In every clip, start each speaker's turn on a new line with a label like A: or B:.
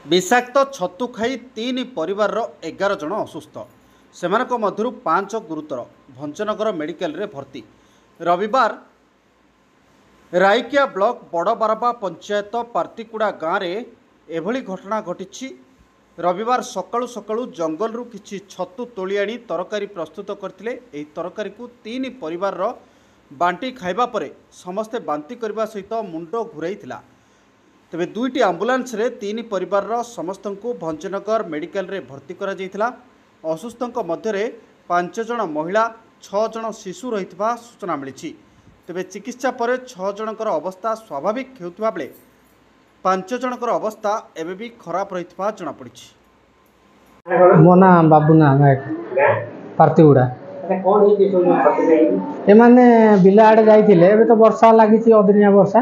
A: विषाक्त छतु खाई 3 परिवार 11 जन असुस्थ से मध्य 5 गुरुतर भंजनगर मेडिकल रे भर्ती। रविवार राइकिया ब्लॉक बड़बारबा पंचायत पार्तिकुड़ा गाँव में एभली घटना घटी। रविवार सकाळु सकाळु जंगल रु किछि छतु तोली आनी तरकारी प्रस्तुत करथिले। एही तरकारी को 3 परिवार बांटी खाइबा परे समस्ते बांती करबा सहित मुंड घुराइथिला। तेबे 2टी आंबुलांस रे 3 परिवार समस्त को भंजनगर मेडिकल रे भर्ती करा जायथिला। असुस्थक मध्य 5 जन महिला 6 जन शिशु रहितबा सूचना मिली। तेबे चिकित्सा पर 6 जनकर अवस्था स्वाभाविक हेउथबा बेले 5 जनकर अवस्था एबे भी खराब रहितबा जना पड़िछि।
B: मो ना बाबूना नायक पार्तिगुड़ा एमाने बिला आड़े जाइथिले। एबे तो वर्षा लागिछि अदिनिया वर्षा।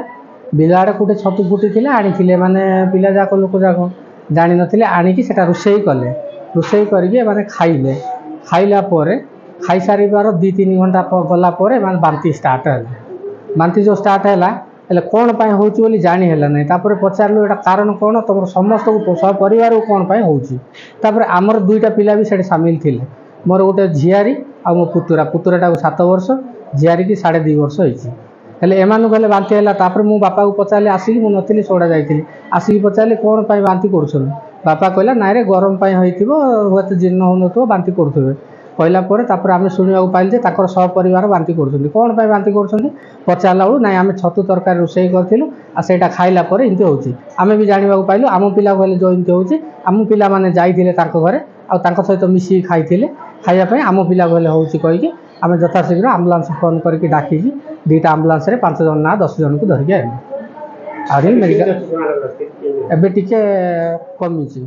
B: बिला आड़े कुटे छतु फुटी थिले आनिथिले माने पिला जाक लोक जाक जानि नथिले आनिकी सेटा रुसेई कले। रुसेई करके माने खाइले। खाइला परे खाई सारिबार 2-3 घंटा गला परे माने बांती स्टार्ट हैला। बांती जो स्टार्ट हैला एले कोन पाए होउची बोली जानि हैला नै। तापरे पचारलु एटा कारण कोन तमर समस्त को सब परिवार को कोन पाए होउची। तापरे हमर 2टा पिला भी सेठी शामिल थिले। मोर गोटे झियारी आ मो पुतुराटा 7 वर्ष झियारी की 2.5 वर्ष होइची। हेले एमानु गले बांती हैला। तापरे मो बापा को पचारले आसी मु नथिली सोडा जाइथिली। आसी पचारले कोन पाए बांती करछन। बापा कहला नाइ रे गरम पाए होइथिबो होत जीर्ण होनथो बांती करथबे। कहला परे तापरे आमे सुनिया पाइल जे ताकर सब परिवार बांती करछन। कोन पाए बांती करछन पचारला बेलु नाइ आमे छतु तरकारी रोसेई करथिलु आ सेटा खाइला परे इनते होउची। आमे भी जानिबा को पाइलु आम पिला कहले जो इनते होउची। आम पिला माने जाइथिले ताको घरे आ ताको सहित मिसी खाइथिले। खाइया पय आम पिला कहले होउची कहिके आमे जथा शीघ्र एम्बुलेंस फोन करके डाकिकी 2टा एम्बुलेंस रे 5 जन ना 10 जन को धरिके आइलु। आरी मेडिकल एबे टिके कमिची।